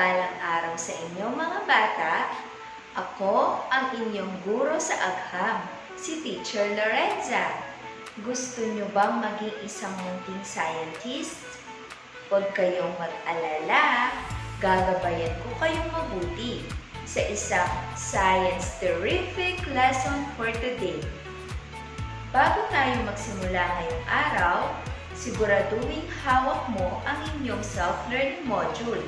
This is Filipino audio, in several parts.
mapagpalang araw sa inyo mga bata. Ako ang inyong guro sa agham, si Teacher Lorenza. Gusto nyo bang maging isang munting scientist? Huwag kayong mag-alala, gagabayan ko kayong mabuti sa isang Science Terrific lesson for today. Bago tayo magsimula ngayong araw, siguraduhin hawak mo ang inyong self-learning module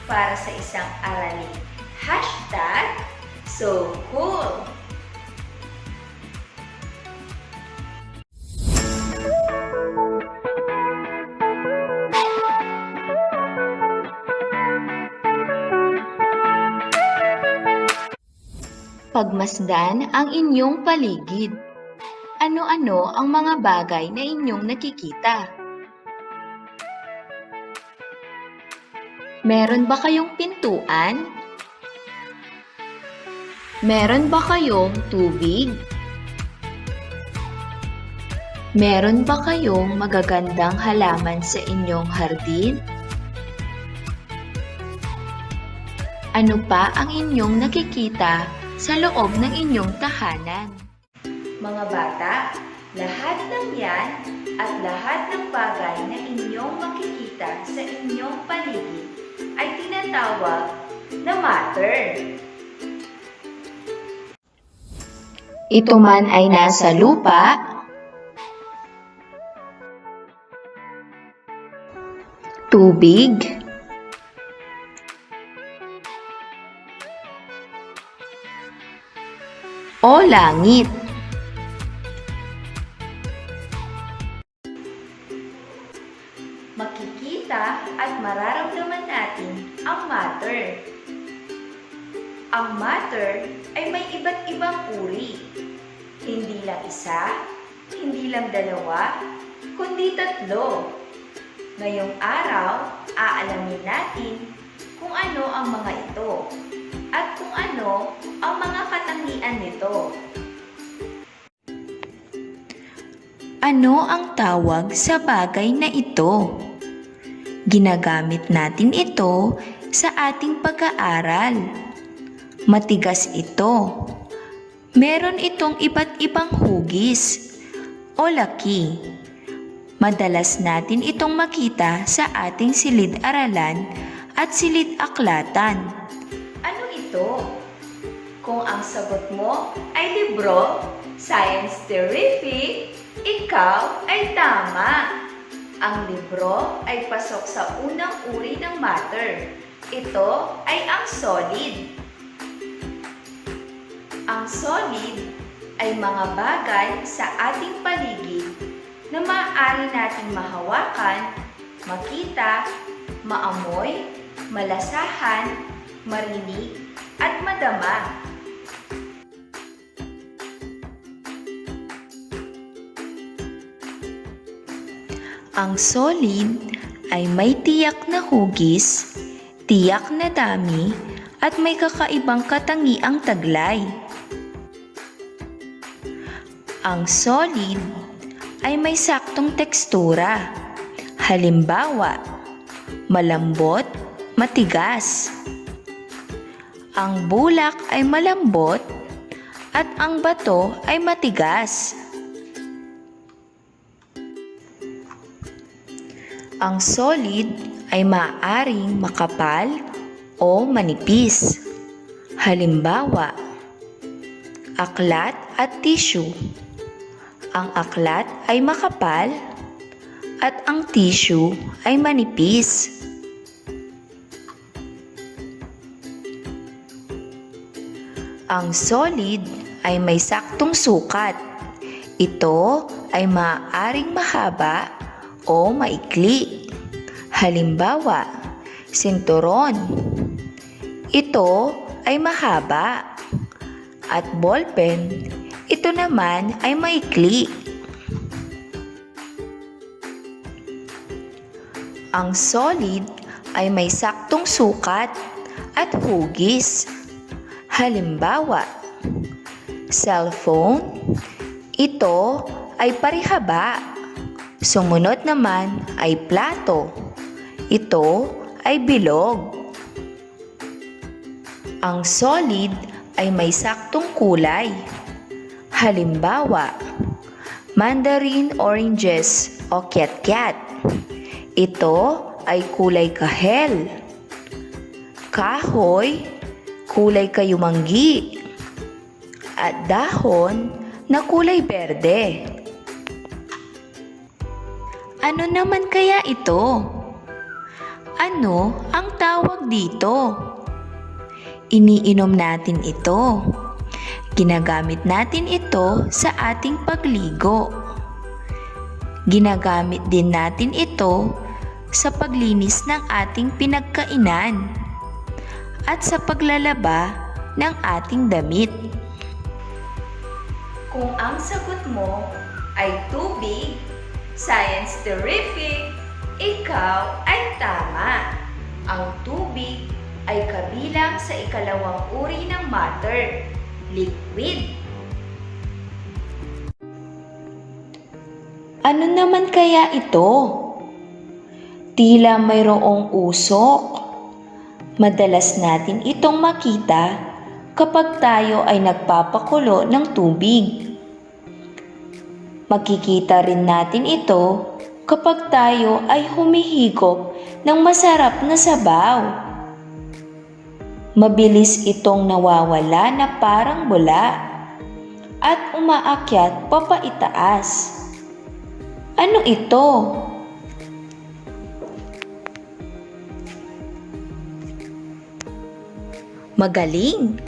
para sa isang araling #SoCool! Pagmasdan ang inyong paligid. Ano-ano ang mga bagay na inyong nakikita? Meron ba kayong pintuan? Meron ba kayong tubig? Meron ba kayong magagandang halaman sa inyong hardin? Ano pa ang inyong nakikita sa loob ng inyong tahanan? Mga bata, lahat ng yan at lahat ng bagay na inyong makikita sa inyong paligid ay tinatawag na matter. Ito man ay nasa lupa, tubig, o langit. Makikita at mararamdaman natin ang matter. Ang matter ay may iba't ibang uri. Hindi lang isa, hindi lang dalawa, kundi 3. Ngayong araw, aalamin natin kung ano ang mga ito at kung ano ang mga katangian nito. Ano ang tawag sa bagay na ito? Ginagamit natin ito sa ating pag-aaral. Matigas ito. Meron itong iba't ibang hugis o laki. Madalas natin itong makita sa ating silid-aralan at silid-aklatan. Ano ito? Kung ang sagot mo ay libro, Science Terrific, ikaw ay tama. Ang libro ay pasok sa unang uri ng matter. Ito ay ang solid. Ang solid ay mga bagay sa ating paligid na maaari nating mahawakan, makita, maamoy, malasahan, marinig, at madama. Ang solid ay may tiyak na hugis, tiyak na dami, at may kakaibang katangiang taglay. Ang solid ay may saktong tekstura. Halimbawa, malambot, matigas. Ang bulak ay malambot at ang bato ay matigas. Ang solid ay maaaring makapal o manipis. Halimbawa, aklat at tissue. Ang aklat ay makapal at ang tissue ay manipis. Ang solid ay may saktong sukat. Ito ay maaaring mahaba o maikli. Halimbawa, sinturon. Ito ay mahaba. At ballpen, ito naman ay maikli. Ang solid ay may saktong sukat at hugis. Halimbawa, cellphone, ito ay parihaba. Sumunod naman ay plato. Ito ay bilog. Ang solid ay may saktong kulay. Halimbawa, mandarin oranges o kiat-kiat. Ito ay kulay kahel. Kahoy, kulay kayumanggi. At dahon na kulay berde. Ano naman kaya ito? Ano ang tawag dito? Iniinom natin ito. Ginagamit natin ito sa ating pagligo. Ginagamit din natin ito sa paglinis ng ating pinagkainan at sa paglalaba ng ating damit. Kung ang sagot mo ay tubig, Science Terrific, ikaw ay tama. Ang tubig ay kabilang sa ikalawang uri ng matter, liquid. Ano naman kaya ito? Tila mayroong usok. Madalas natin itong makita kapag tayo ay nagpapakulo ng tubig. Makikita rin natin ito kapag tayo ay humihigop ng masarap na sabaw. Mabilis itong nawawala na parang bula at umaakyat papaitaas. Ano ito? Magaling!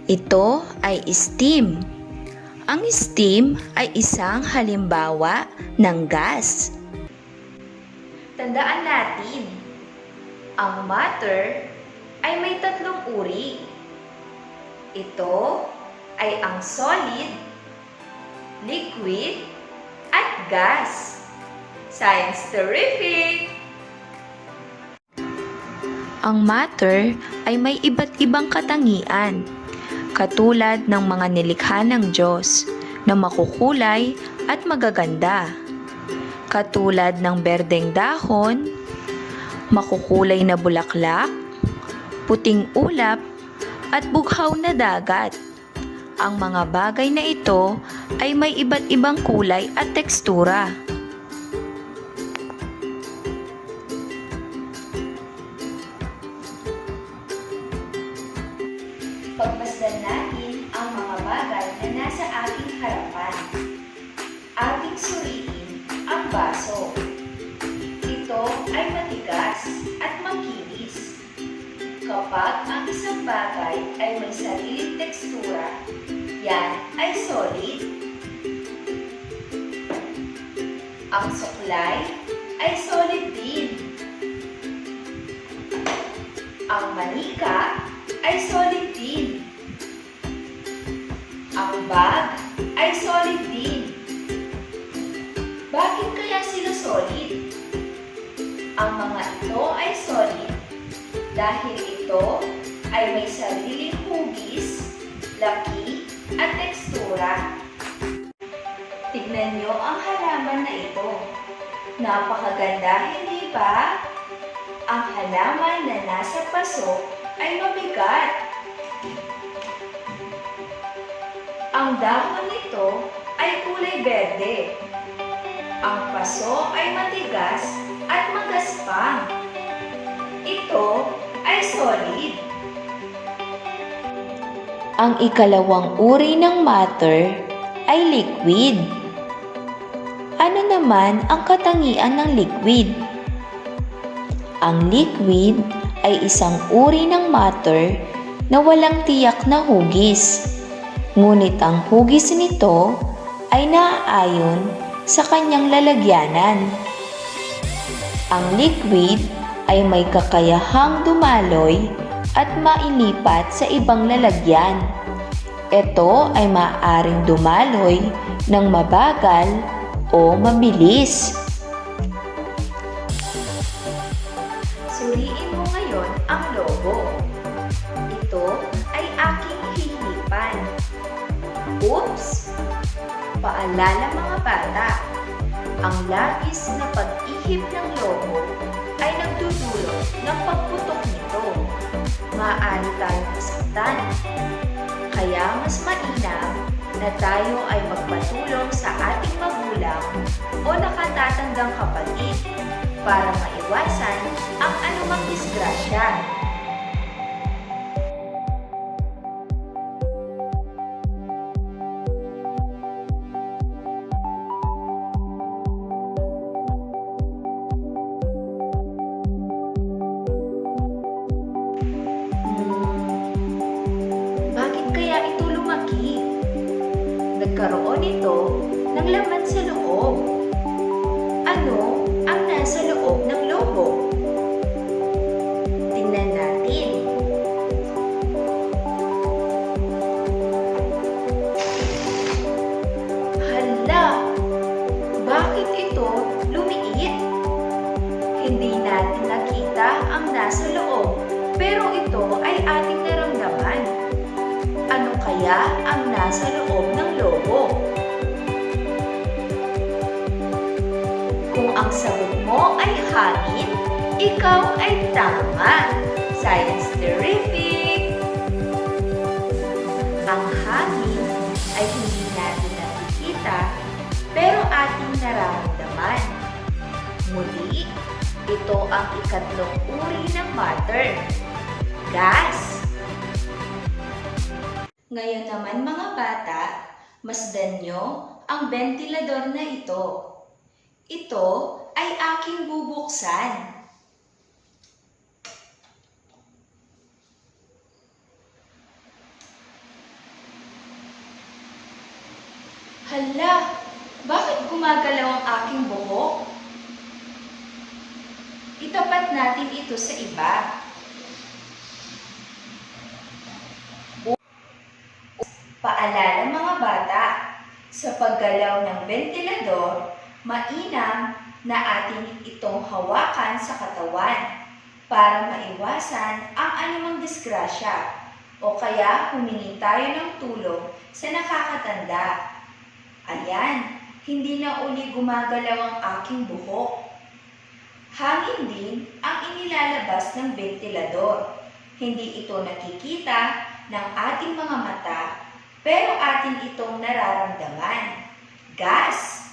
Ito ay steam. Ang steam ay isang halimbawa ng gas. Tandaan natin, ang matter ay may tatlong uri. Ito ay ang solid, liquid, at gas. Science Terrific! Ang matter ay may iba't ibang katangian, katulad ng mga nilikha ng Diyos na makukulay at magaganda, katulad ng berdeng dahon, makukulay na bulaklak, puting ulap, at bughaw na dagat. Ang mga bagay na ito ay may iba't ibang kulay at tekstura. Pagmasdan natin ang mga bagay na nasa ating harapan. Ating suriin ang baso. Ito ay matigas at makinis. Kapag ang isang bagay ay may sariling tekstura, yan ay solid. Ang suklay ay solid din. Ang manika ay solid din. Ang bag ay solid din. Bakit kaya sila solid? Ang mga ito ay solid dahil ito ay may sariling hugis, laki, at tekstura. Tignan niyo ang halaman na ito. Napakaganda, hindi ba? Ang halaman na nasa paso ay mabigat. Ang dahon nito ay kulay berde. Ang paso ay matigas at magaspang. Ito ay solid. Ang ikalawang uri ng matter ay liquid. Ano naman ang katangian ng liquid? Ang liquid ay isang uri ng matter na walang tiyak na hugis. Ngunit ang hugis nito ay naaayon sa kanyang lalagyanan. Ang liquid ay may kakayahang dumaloy at mailipat sa ibang lalagyan. Ito ay maaaring dumaloy ng mabagal o mabilis. Suriin mo ngayon ang logo. Ito ay aking hihipan. Oops! Paalala mga bata, ang labis na pag-ihip ng logo ay nagdudulot ng pagputok nito. maaari tayong masaktan. Kaya mas mainam na tayo ay magpatulong sa ating magulang o nakatatandang kapatid para maiwasan ang anumang disgrasya. Bakit kaya ito lumaki? Nagkaroon ito ng laman sa loob. Ano ang nasa loob ng lobo? Tingnan natin. Hala! Bakit ito lumiit? Hindi natin nakita ang nasa loob, pero ito ay ating naramdaman. Ano kaya ang nasa loob ng lobo? Kung ang sagot mo ay hangin, ikaw ay tama. Science Terrific! Ang hangin ay hindi natin nakikita, pero ating nararamdaman. Muli, ito ang ikatlong uri ng matter, gas. Ngayon naman mga bata, masdan nyo ang ventilador na ito. Ito ay aking bubuksan. Hala, bakit gumagalaw ang aking buhok? Itapat natin ito sa iba. Paalala mga bata, sa paggalaw ng ventilador, mainam na atin itong hawakan sa katawan para maiwasan ang anumang disgrasya o kaya humingi tayo ng tulong sa nakakatanda. Ayan, hindi na uli gumagalaw ang aking buhok. Hangin din ang inilalabas ng ventilador. Hindi ito nakikita ng ating mga mata, pero atin itong nararamdaman. Gas!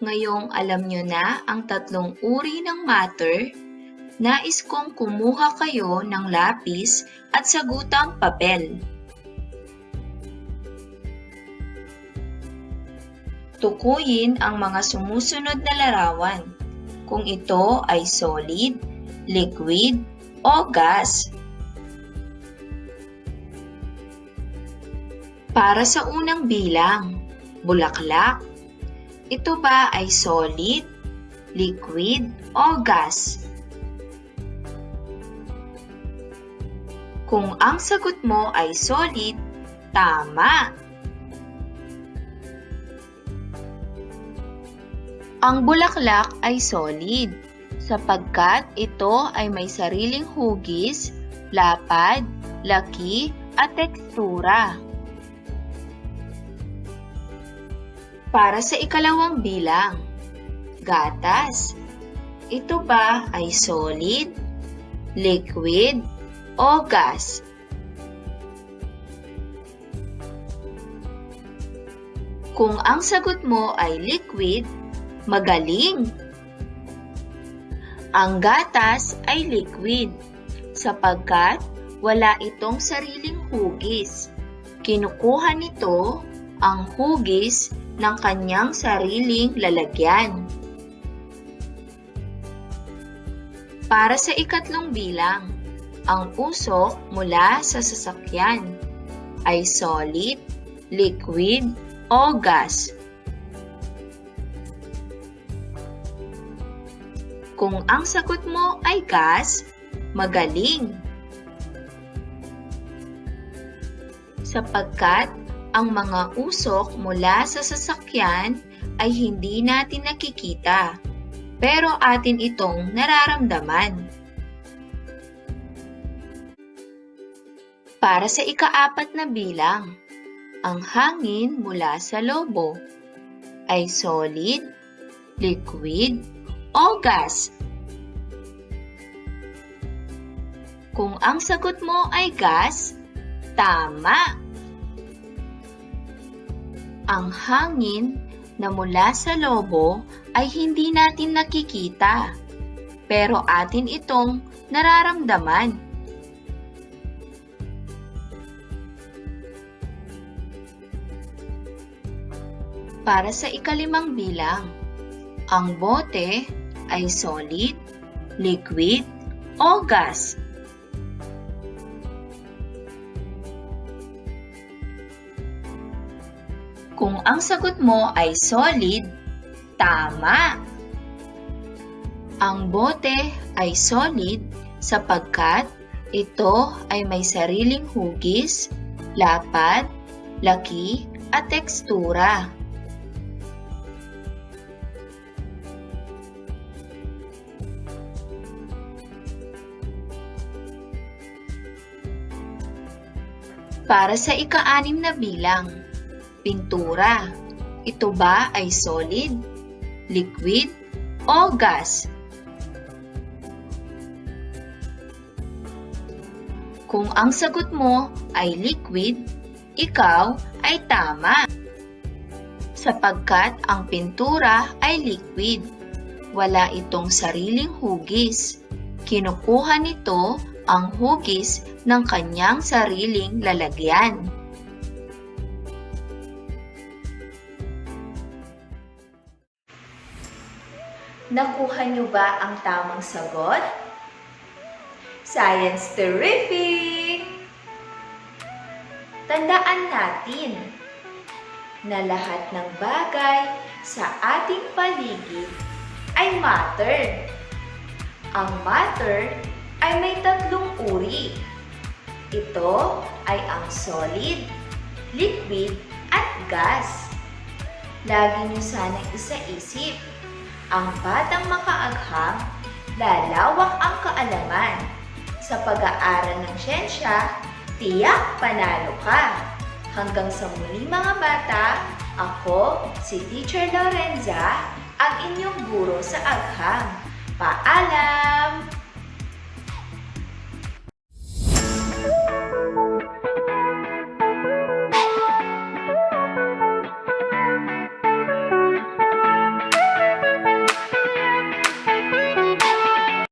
Ngayong alam nyo na ang tatlong uri ng matter, nais kong kumuha kayo ng lapis at sagutang papel. Tukuyin ang mga sumusunod na larawan, kung ito ay solid, liquid, o gas. Para sa unang bilang, bulaklak, ito ba ay solid, liquid, o gas? Kung ang sagot mo ay solid, tama! Ang bulaklak ay solid sapagkat ito ay may sariling hugis, lapad, laki, at tekstura. Para sa ikalawang bilang, gatas. Ito ba ay solid, liquid, o gas? Kung ang sagot mo ay liquid, magaling! Ang gatas ay liquid sapagkat wala itong sariling hugis. Kinukuha nito ang hugis ng kanyang sariling lalagyan. Para sa ikatlong bilang, ang usok mula sa sasakyan ay solid, liquid, o gas. Kung ang sagot mo ay gas, magaling! Sapagkat ang mga usok mula sa sasakyan ay hindi natin nakikita, pero atin itong nararamdaman. Para sa ikaapat na bilang, ang hangin mula sa lobo ay solid, liquid, o gas. Kung ang sagot mo ay gas, tama! Ang hangin na mula sa lobo ay hindi natin nakikita, pero atin itong nararamdaman. Para sa ikalimang bilang, ang bote ay solid, liquid, o gas. Kung ang sagot mo ay solid, tama! Ang bote ay solid sapagkat ito ay may sariling hugis, lapad, laki, at tekstura. Para sa ika-anim na bilang, pintura. Ito ba ay solid, liquid, o gas? Kung ang sagot mo ay liquid, ikaw ay tama. Sapagkat ang pintura ay liquid. Wala itong sariling hugis. Kinukuha nito ang hugis ng kanyang sariling lalagyan. Nakuha niyo ba ang tamang sagot? Science Terrific! Tandaan natin na lahat ng bagay sa ating paligid ay matter. Ang matter ay may tatlong uri. Ito ay ang solid, liquid, at gas. Lagi niyo sanang isa-isip, ang batang makaagham, lalawak ang kaalaman. Sa pag-aaral ng siyensya, tiyak panalo ka. Hanggang sa muli mga bata, ako si Teacher Lorenza, ang inyong guro sa agham. Paalam!